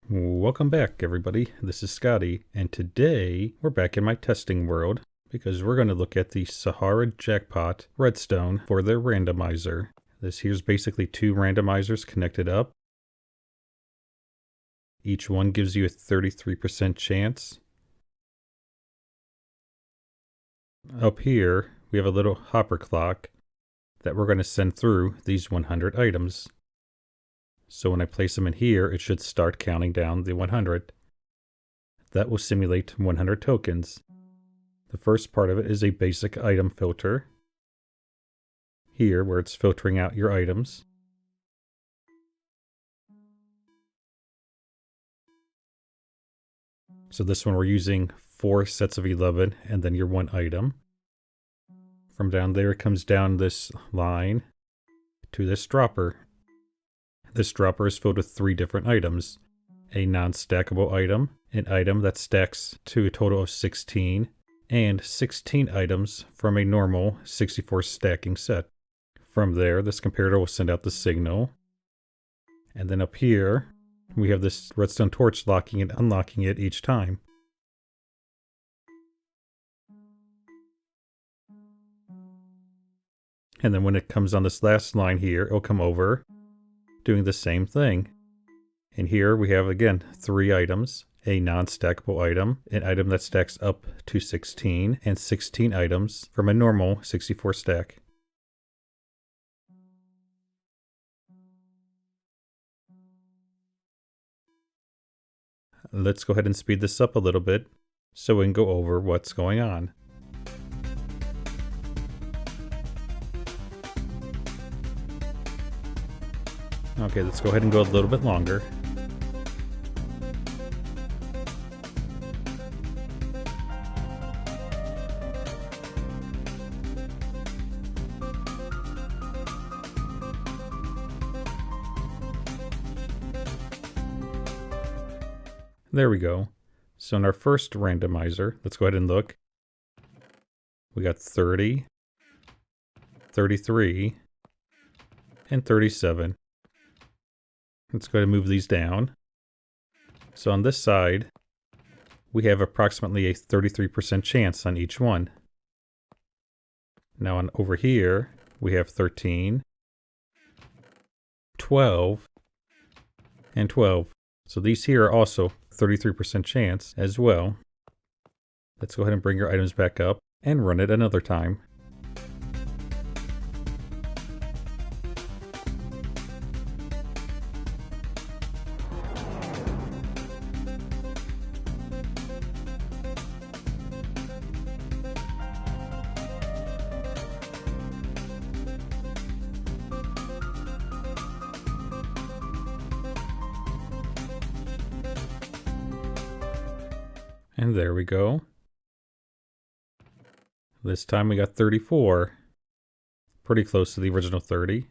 Welcome back, everybody. This is Scotty, and today we're back in my testing world because we're going to look at the Sahara Jackpot Redstone for their randomizer. This here's basically two randomizers connected up. Each one gives you a 33% chance. Up here, we have a little hopper clock that we're going to send through these 100 items. So when I place them in here, it should start counting down the 100. That will simulate 100 tokens. The first part of it is a basic item filter. Here, where it's filtering out your items. So this one we're using 4 sets of 11 and then your one item. From down there it comes down this line to this dropper. This dropper is filled with 3 different items. A non-stackable item, an item that stacks to a total of 16, and 16 items from a normal 64 stacking set. From there, this comparator will send out the signal. And then up here, we have this redstone torch locking and unlocking it each time. And then when it comes on this last line here, it'll come over, doing the same thing. And here we have again 3 items, a non-stackable item, an item that stacks up to 16, and 16 items from a normal 64 stack. Let's go ahead and speed this up a little bit so we can go over what's going on. Okay, let's go ahead and go a little bit longer. There we go. So in our first randomizer, let's go ahead and look. We got 30, 33, and 37. Let's go ahead and move these down. So on this side, we have approximately a 33% chance on each one. Now on over here, we have 13, 12, and 12. So these here are also 33% chance as well. Let's go ahead and bring your items back up and run it another time. And there we go. This time we got 34. Pretty close to the original 30.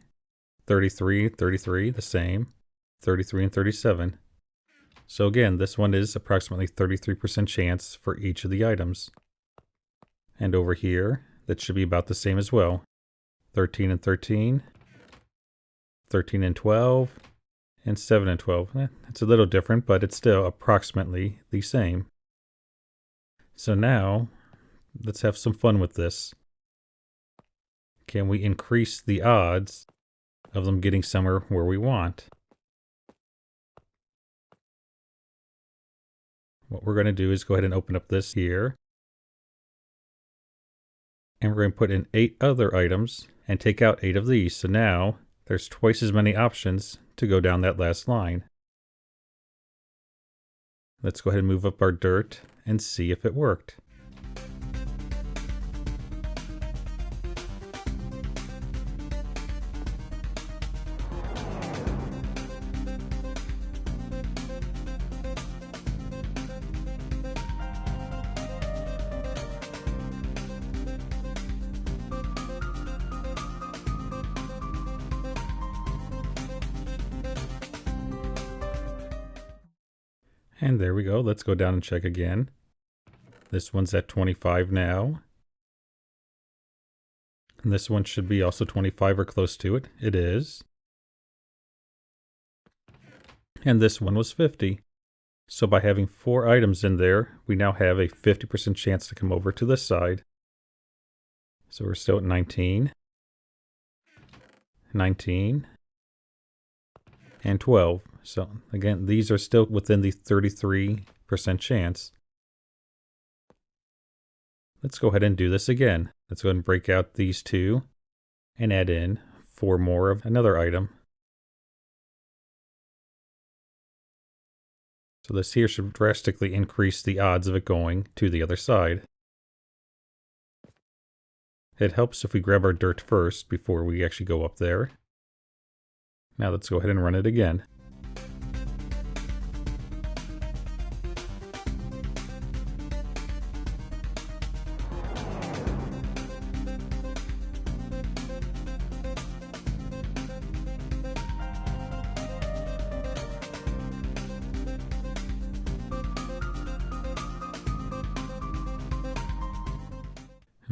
33, 33, the same. 33 and 37. So again, this one is approximately 33% chance for each of the items. And over here, that should be about the same as well. 13 and 13. 13 and 12. And 7 and 12. It's a little different, but it's still approximately the same. So now, let's have some fun with this. Can we increase the odds of them getting somewhere where we want? What we're going to do is go ahead and open up this here. And we're going to put in 8 other items and take out 8 of these. So now, there's twice as many options to go down that last line. Let's go ahead and move up our dirt and see if it worked. And there we go. Let's go down and check again. This one's at 25 now. And this one should be also 25 or close to it. It is. And this one was 50. So by having 4 items in there, we now have a 50% chance to come over to this side. So we're still at 19, 19, and 12. So again, these are still within the 33% chance. Let's go ahead and do this again. Let's go ahead and break out these 2 and add in 4 more of another item. So this here should drastically increase the odds of it going to the other side. It helps if we grab our dirt first before we actually go up there. Now let's go ahead and run it again.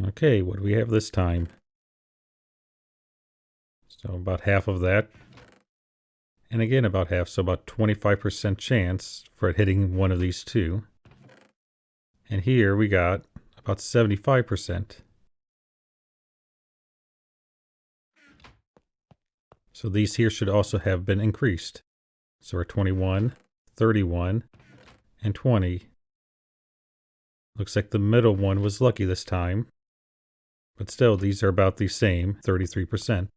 Okay, what do we have this time? So about half of that. And again, about half, so about 25% chance for it hitting one of these 2. And here we got about 75%. So these here should also have been increased. So we're 21, 31, and 20. Looks like the middle one was lucky this time. But still, these are about the same, 33%.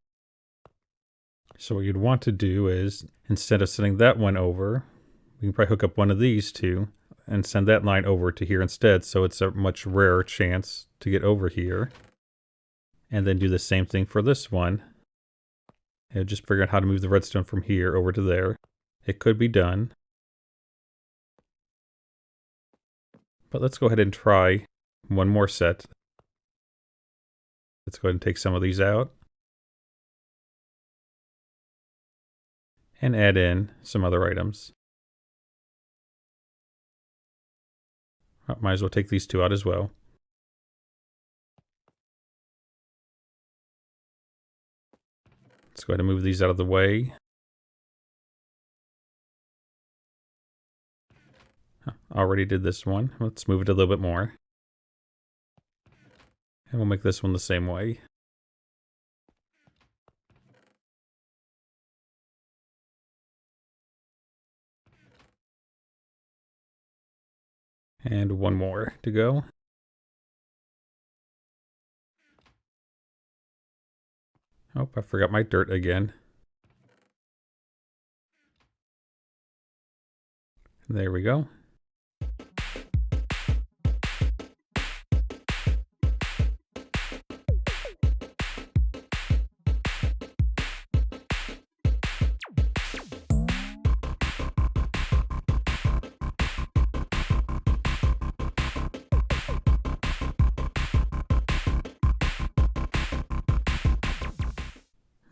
So what you'd want to do is, instead of sending that one over, we can probably hook up one of these 2 and send that line over to here instead, so it's a much rarer chance to get over here. And then do the same thing for this one. And just figure out how to move the redstone from here over to there. It could be done. But let's go ahead and try one more set. Let's go ahead and take some of these out. And add in some other items. Oh, might as well take these 2 out as well. Let's go ahead and move these out of the way. Already did this one. Let's move it a little bit more. And we'll make this one the same way. And one more to go. Oh, I forgot my dirt again. There we go.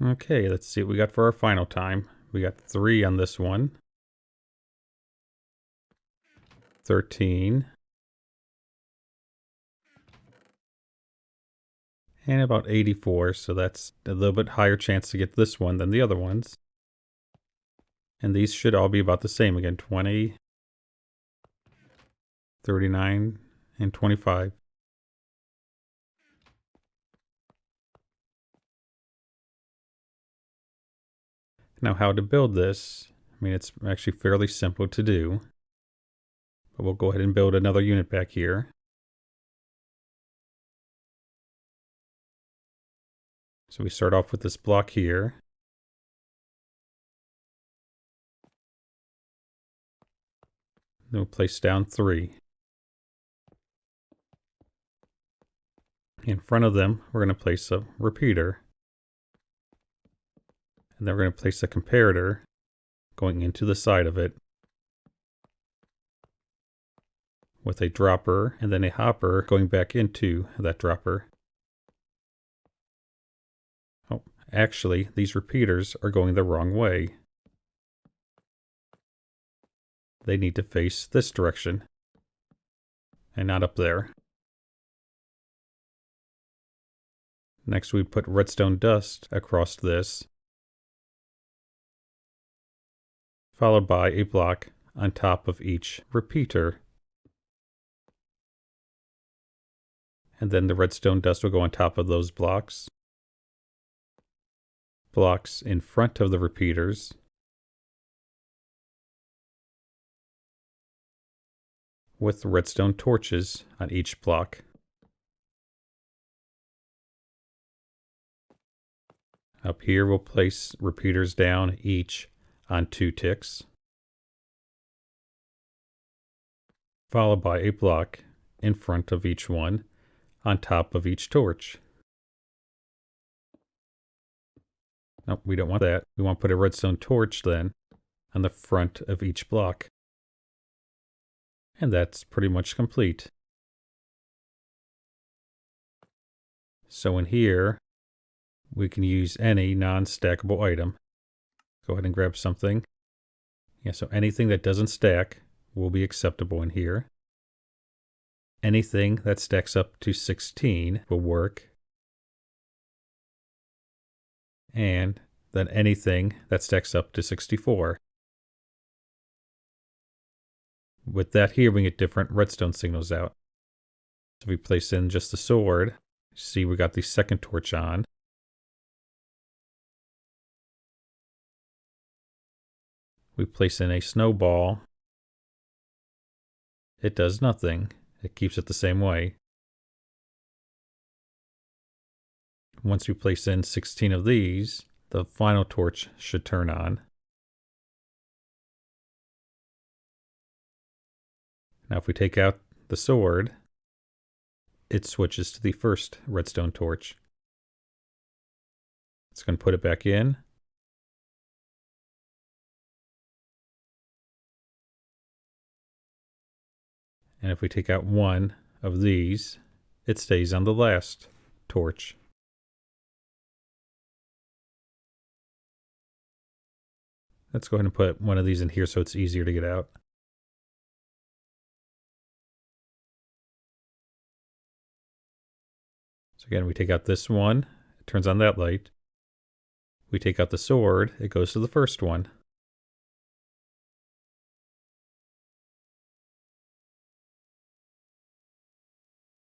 Okay, let's see what we got for our final time. We got 3 on this one. 13. And about 84, so that's a little bit higher chance to get this one than the other ones. And these should all be about the same again, 20, 39, and 25. Now how to build this, I mean it's actually fairly simple to do. But we'll go ahead and build another unit back here. So we start off with this block here. Then we'll place down 3. In front of them, we're going to place a repeater. And then we're going to place a comparator going into the side of it, with a dropper and then a hopper going back into that dropper. Oh, actually, these repeaters are going the wrong way. They need to face this direction and not up there. Next, we put redstone dust across this, followed by a block on top of each repeater. And then the redstone dust will go on top of those blocks. Blocks in front of the repeaters. With redstone torches on each block. Up here we'll place repeaters down each on 2 ticks, followed by a block in front of each one on top of each torch. Nope, we don't want that. We want to put a redstone torch then on the front of each block. And that's pretty much complete. So in here, we can use any non-stackable item. Go ahead and grab something. Yeah, so anything that doesn't stack will be acceptable in here. Anything that stacks up to 16 will work. And then anything that stacks up to 64. With that here, we get different redstone signals out. So if we place in just the sword, see we got the second torch on. We place in a snowball. It does nothing. It keeps it the same way. Once we place in 16 of these, the final torch should turn on. Now if we take out the sword, it switches to the first redstone torch. It's going to put it back in. And if we take out one of these, it stays on the last torch. Let's go ahead and put one of these in here so it's easier to get out. So again, we take out this one, it turns on that light. We take out the sword, it goes to the first one.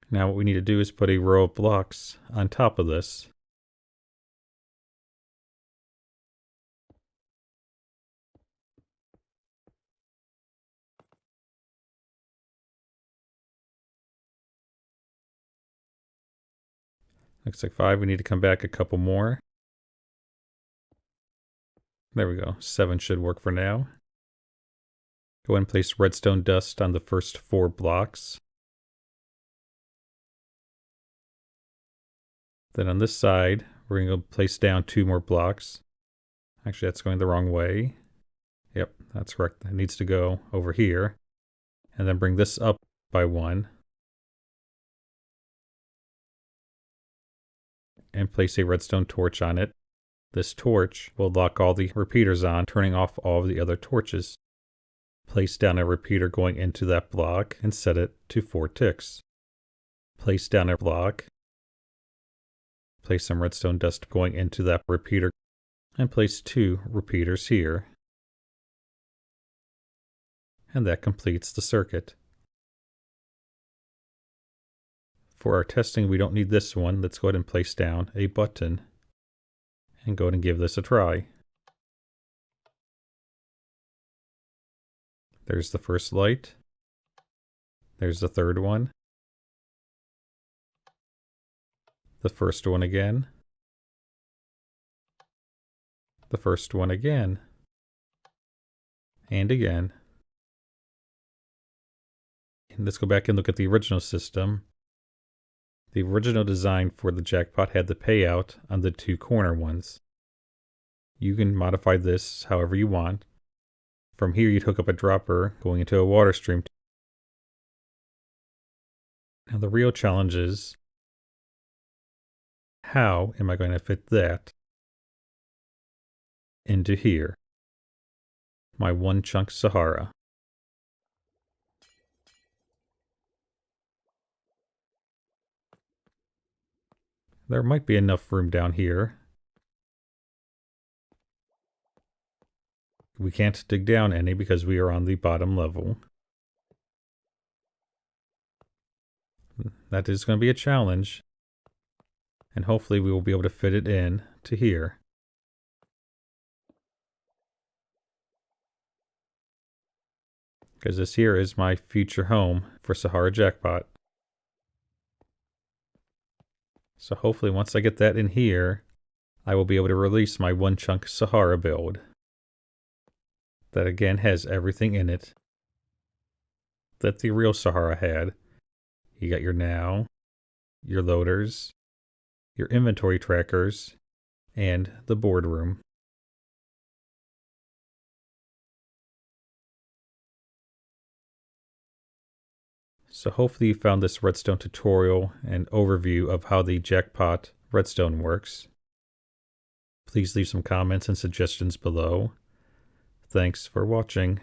Now what we need to do is put a row of blocks on top of this. Looks like 5, we need to come back a couple more. There we go, 7 should work for now. Go ahead and place redstone dust on the first 4 blocks. Then on this side, we're going to place down 2 more blocks. Actually, that's going the wrong way. Yep, that's correct. It needs to go over here. And then bring this up by 1. And place a redstone torch on it. This torch will lock all the repeaters on, turning off all of the other torches. Place down a repeater going into that block and set it to 4 ticks. Place down a block. Place some redstone dust going into that repeater. And place 2 repeaters here. And that completes the circuit. For our testing, we don't need this one. Let's go ahead and place down a button. And go ahead and give this a try. There's the first light. There's the third one. The first one again. The first one again. And again. And let's go back and look at the original system. The original design for the jackpot had the payout on the 2 corner ones. You can modify this however you want. From here you'd hook up a dropper going into a water stream. Now the real challenge is, how am I going to fit that into here? My 1 chunk Sahara. There might be enough room down here. We can't dig down any because we are on the bottom level. That is going to be a challenge. And hopefully we will be able to fit it in to here. Because this here is my future home for Sahara Jackpot. So hopefully once I get that in here, I will be able to release my one chunk Sahara build. That again has everything in it that the real Sahara had. You got your now, your loaders, your inventory trackers, and the boardroom. So hopefully you found this redstone tutorial and overview of how the Jackpot redstone works. Please leave some comments and suggestions below. Thanks for watching.